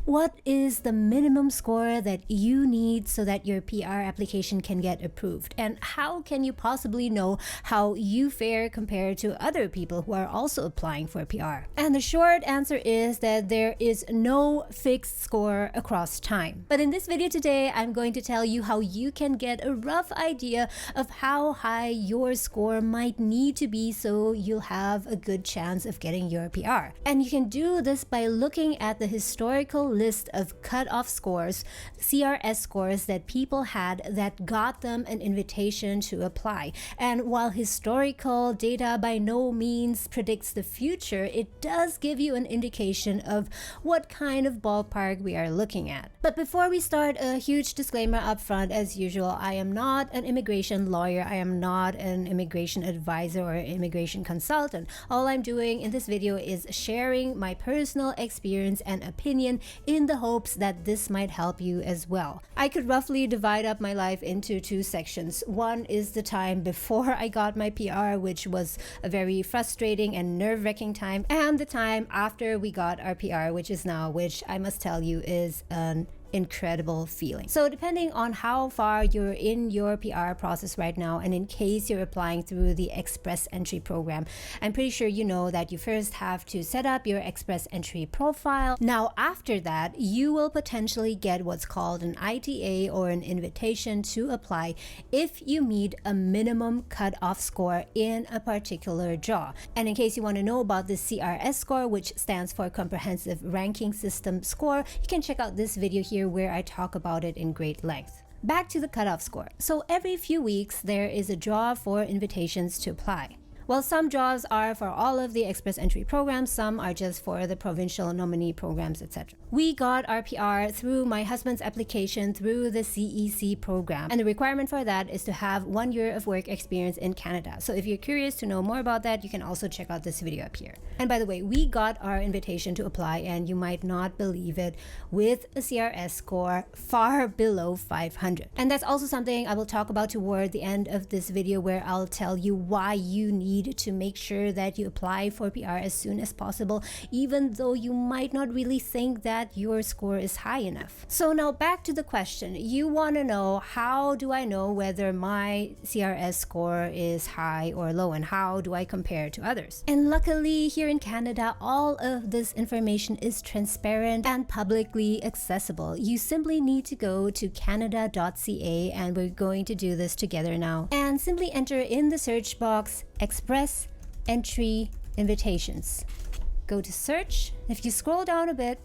What is the minimum score that you need so that your PR application can get approved? And how can you possibly know how you fare compared to other people who are also applying for PR? And the short answer is that there is no fixed score across time. But in this video today, I'm going to tell you how you can get a rough idea of how high your score might need to be so you'll have a good chance of getting your PR. And you can do this by looking at the historical list of cutoff scores, CRS scores that people had that got them an invitation to apply. And while historical data by no means predicts the future, it does give you an indication of what kind of ballpark we are looking at. But before we start, a huge disclaimer up front as usual. I am not an immigration lawyer. I am not an immigration advisor or immigration consultant. All I'm doing in this video is sharing my personal experience and opinion in the hopes that this might help you as well. I could roughly divide up my life into two sections. One is the time before I got my PR, which was a very frustrating and nerve-wracking time, and the time after we got our PR, which is now, which I must tell you is an incredible feeling. So depending on how far you're in your PR process right now, and in case you're applying through the Express Entry program, I'm pretty sure you know that you first have to set up your Express Entry profile. Now after that, you will potentially get what's called an ITA, or an invitation to apply, if you meet a minimum cutoff score in a particular draw. And in case you want to know about the CRS score, which stands for Comprehensive Ranking System score, you can check out this video here where I talk about it in great length. Back to the cutoff score. So every few weeks there is a draw for invitations to apply. Well, some draws are for all of the Express Entry programs, some are just for the provincial nominee programs, etc. We got our PR through my husband's application through the CEC program, and the requirement for that is to have 1 year of work experience in Canada. So if you're curious to know more about that, you can also check out this video up here. And by the way, we got our invitation to apply, and you might not believe it, with a CRS score far below 500. And that's also something I will talk about toward the end of this video, where I'll tell you why you need to make sure that you apply for PR as soon as possible, even though you might not really think that your score is high enough. So now back to the question. You want to know, how do I know whether my CRS score is high or low, and how do I compare to others? And luckily here in Canada, all of this information is transparent and publicly accessible. You simply need to go to canada.ca, and we're going to do this together now, and simply enter in the search box Express Entry Invitations. Go to search. If you scroll down a bit,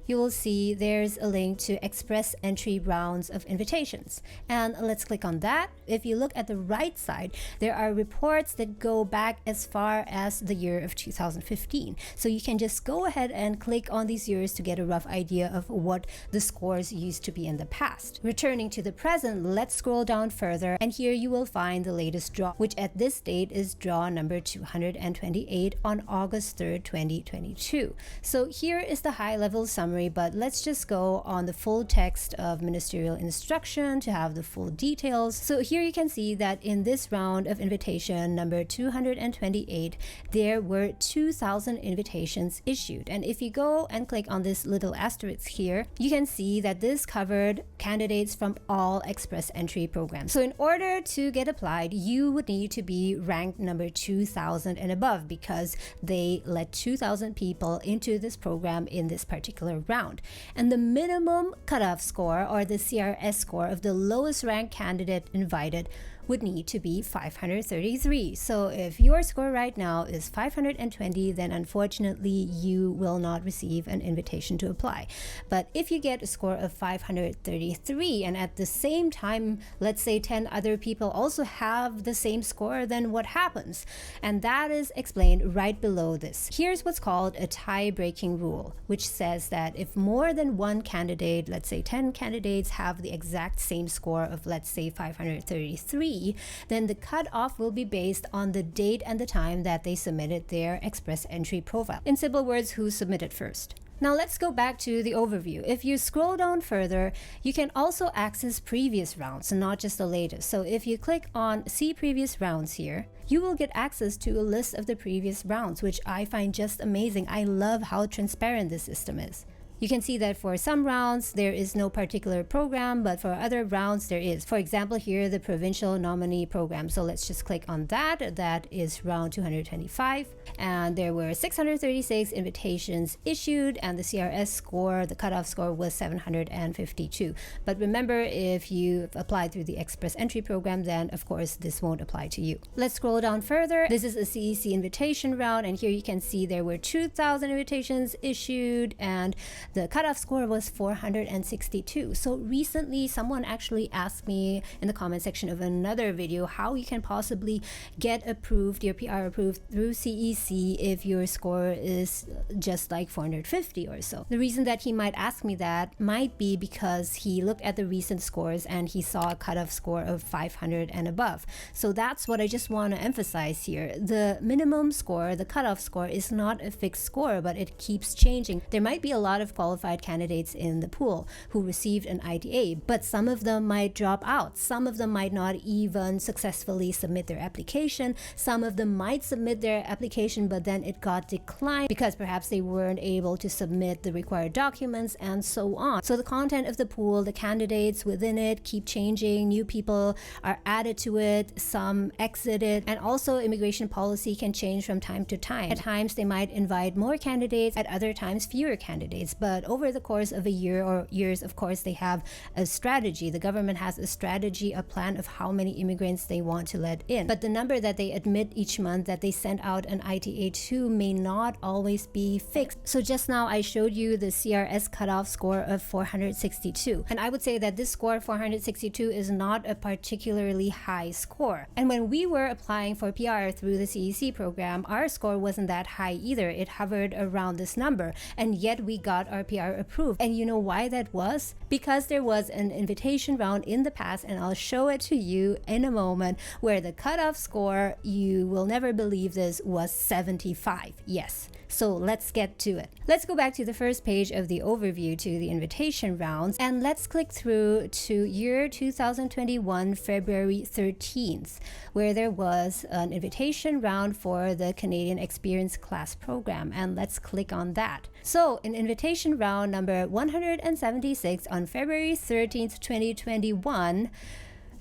you will see there's a link to Express Entry rounds of invitations, and let's click on that. If you look at the right side, there are reports that go back as far as the year of 2015, so you can just go ahead and click on these years to get a rough idea of what the scores used to be in the past. Returning to the present, let's scroll down further, and here you will find the latest draw, which at this date is draw number 228 on August 3rd, 2022. So here is the high-level summary, but let's just go on the full text of ministerial instruction to have the full details. So here you can see that in this round of invitation number 228, there were 2,000 invitations issued. And if you go and click on this little asterisk here, you can see that this covered candidates from all Express Entry programs. So in order to get applied, you would need to be ranked number 2,000 and above, because they let 2,000 people into this program in this particular round. And the minimum cutoff score, or the CRS score, of the lowest ranked candidate invited would need to be 533. So if your score right now is 520, then unfortunately you will not receive an invitation to apply. But if you get a score of 533, and at the same time, let's say 10 other people also have the same score, then what happens? And that is explained right below this. Here's what's called a tie-breaking rule, which says that if more than one candidate, let's say 10 candidates, have the exact same score of, let's say, 533, then the cutoff will be based on the date and the time that they submitted their Express Entry profile. In simple words, who submitted first. Now let's go back to the overview. If you scroll down further, you can also access previous rounds, not just the latest. So if you click on See Previous Rounds here, you will get access to a list of the previous rounds, which I find just amazing. I love how transparent this system is. You can see that for some rounds, there is no particular program, but for other rounds, there is. For example, here, the provincial nominee program. So let's just click on that. That is round 225. And there were 636 invitations issued, and the CRS score, the cutoff score, was 752. But remember, if you've applied through the Express Entry program, then of course this won't apply to you. Let's scroll down further. This is a CEC invitation round, and here you can see there were 2,000 invitations issued, and the cutoff score was 462. So recently, someone actually asked me in the comment section of another video how you can possibly get approved, your PR approved through CEC if your score is just like 450 or so. The reason that he might ask me that might be because he looked at the recent scores and he saw a cutoff score of 500 and above. So that's what I just want to emphasize here. The minimum score, the cutoff score, is not a fixed score, but it keeps changing. There might be a lot of qualified candidates in the pool who received an ITA, but some of them might drop out. Some of them might not even successfully submit their application. Some of them might submit their application, but then it got declined because perhaps they weren't able to submit the required documents and so on. So the content of the pool, the candidates within it keep changing. New people are added to it, some exit it, and also immigration policy can change from time to time. At times they might invite more candidates, at other times fewer candidates, but over the course of a year or years, of course, they have a strategy. The government has a strategy, a plan of how many immigrants they want to let in. But the number that they admit each month that they send out an ITA to may not always be fixed. So just now I showed you the CRS cutoff score of 462. And I would say that this score, 462, is not a particularly high score. And when we were applying for PR through the CEC program, our score wasn't that high either. It hovered around this number, and yet we got our PR approved. And you know why that was? Because there was an invitation round in the past, and I'll show it to you in a moment, where the cutoff score, you will never believe this, was 75. Yes. So let's get to it. Let's go back to the first page of the overview to the invitation rounds, and let's click through to year 2021, February 13th, where there was an invitation round for the Canadian Experience Class program, and let's click on that. So in invitation round number 176 on February 13th, 2021,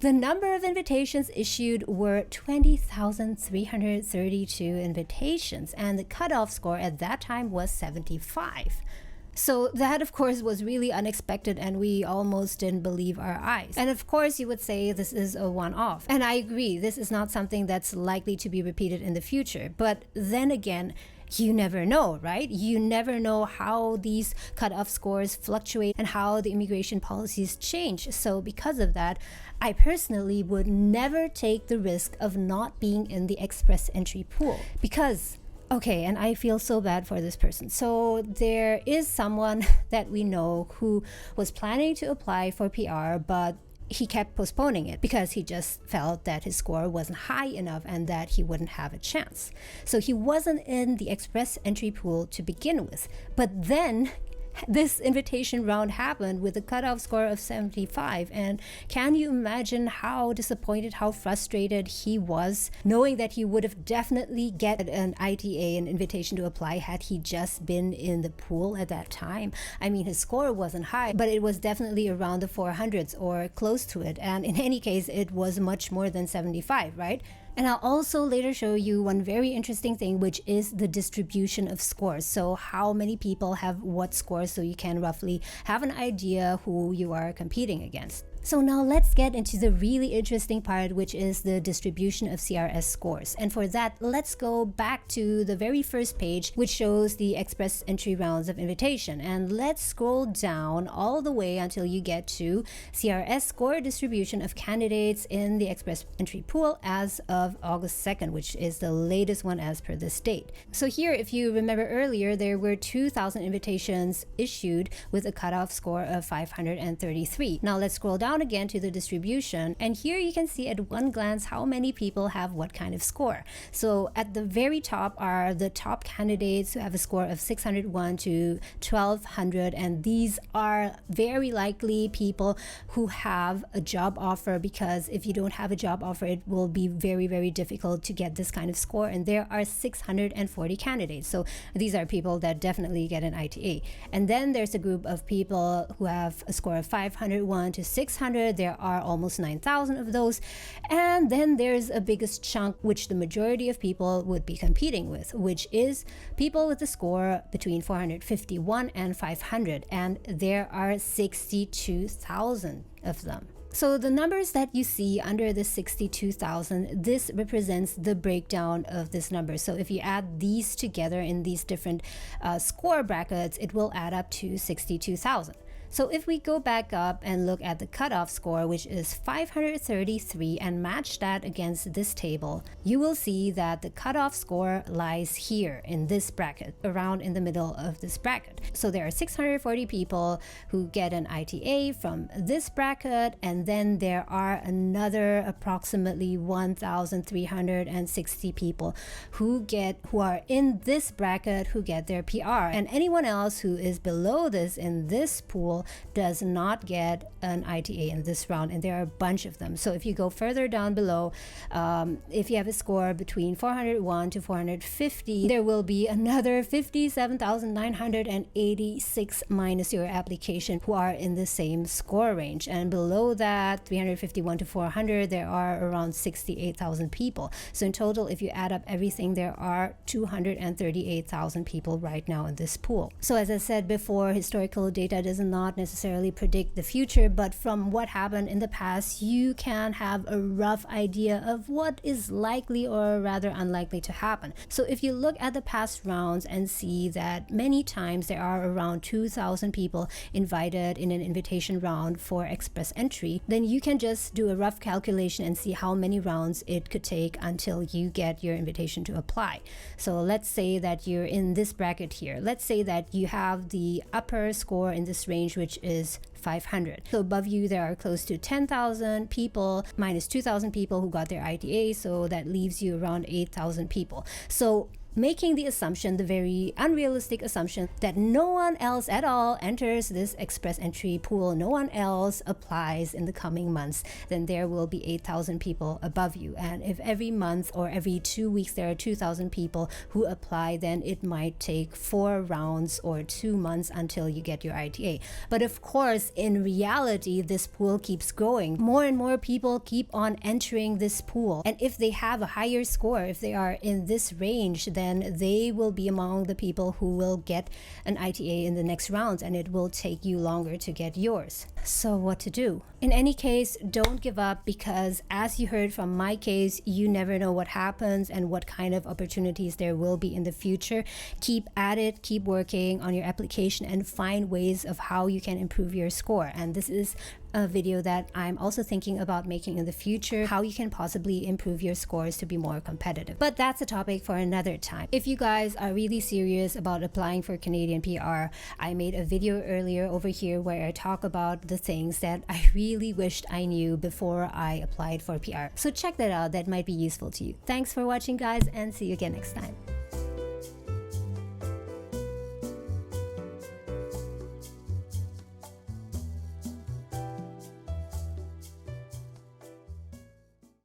the number of invitations issued were 20,332 invitations, and the cutoff score at that time was 75. So that, of course, was really unexpected, and we almost didn't believe our eyes. And of course, you would say this is a one-off. And I agree, this is not something that's likely to be repeated in the future. But then again, you never know, right? You never know how these cutoff scores fluctuate and how the immigration policies change. So because of that, I personally would never take the risk of not being in the express entry pool. Because, okay, and I feel so bad for this person. So there is someone that we know who was planning to apply for PR, but he kept postponing it because he just felt that his score wasn't high enough and that he wouldn't have a chance. So he wasn't in the express entry pool to begin with. But then this invitation round happened with a cutoff score of 75, and can you imagine how disappointed, how frustrated he was, knowing that he would have definitely get an ITA, an invitation to apply, had he just been in the pool at that time. I mean, his score wasn't high, but it was definitely around the 400s or close to it, and in any case it was much more than 75, right? And I'll also later show you one very interesting thing, which is the distribution of scores. So how many people have what scores, so you can roughly have an idea who you are competing against. So now let's get into the really interesting part, which is the distribution of CRS scores. And for that, let's go back to the very first page, which shows the express entry rounds of invitation. And let's scroll down all the way until you get to CRS score distribution of candidates in the express entry pool as of August 2nd, which is the latest one as per this date. So here, if you remember earlier, there were 2,000 invitations issued with a cutoff score of 533. Now let's scroll down down again to the distribution, and here you can see at one glance how many people have what kind of score. So at the very top are the top candidates who have a score of 601 to 1200, and these are very likely people who have a job offer, because if you don't have a job offer, it will be very, very difficult to get this kind of score. And there are 640 candidates. So these are people that definitely get an ITA. And then there's a group of people who have a score of 501 to 600. There are almost 9,000 of those. And then there's a biggest chunk which the majority of people would be competing with, which is people with a score between 451 and 500. And there are 62,000 of them. So the numbers that you see under the 62,000, this represents the breakdown of this number. So if you add these together in these different score brackets, it will add up to 62,000. So if we go back up and look at the cutoff score, which is 533, and match that against this table, you will see that the cutoff score lies here in this bracket, around in the middle of this bracket. So there are 640 people who get an ITA from this bracket, and then there are another approximately 1,360 people who are in this bracket who get their PR, and anyone else who is below this in this pool does not get an ITA in this round, and there are a bunch of them. So if you go further down below, if you have a score between 401 to 450, there will be another 57,986 minus your application who are in the same score range. And below that, 351 to 400, there are around 68,000 people. So in total, if you add up everything, there are 238,000 people right now in this pool. So as I said before, historical data does not necessarily predict the future, but from what happened in the past, you can have a rough idea of what is likely or rather unlikely to happen. So if you look at the past rounds and see that many times there are around 2,000 people invited in an invitation round for express entry, then you can just do a rough calculation and see how many rounds it could take until you get your invitation to apply. So let's say that you're in this bracket here. Let's say that you have the upper score in this range, which is 500. So above you there are close to 10,000 people minus 2,000 people who got their ITA, so that leaves you around 8,000 people. So making the assumption, the very unrealistic assumption, that no one else at all enters this express entry pool, no one else applies in the coming months, then there will be 8,000 people above you. And if every month or every 2 weeks there are 2,000 people who apply, then it might take 4 rounds or 2 months until you get your ITA. But of course, in reality, this pool keeps growing. More and more people keep on entering this pool. And if they have a higher score, if they are in this range, then they will be among the people who will get an ITA in the next rounds, and it will take you longer to get yours. So what to do? In any case, don't give up, because as you heard from my case, you never know what happens and what kind of opportunities there will be in the future. Keep at it, keep working on your application, and find ways of how you can improve your score. And this is a video that I'm also thinking about making in the future, how you can possibly improve your scores to be more competitive. But that's a topic for another time. If you guys are really serious about applying for Canadian PR, I made a video earlier over here where I talk about the things that I really wished I knew before I applied for PR. So check that out, that might be useful to you. Thanks for watching, guys, and see you again next time.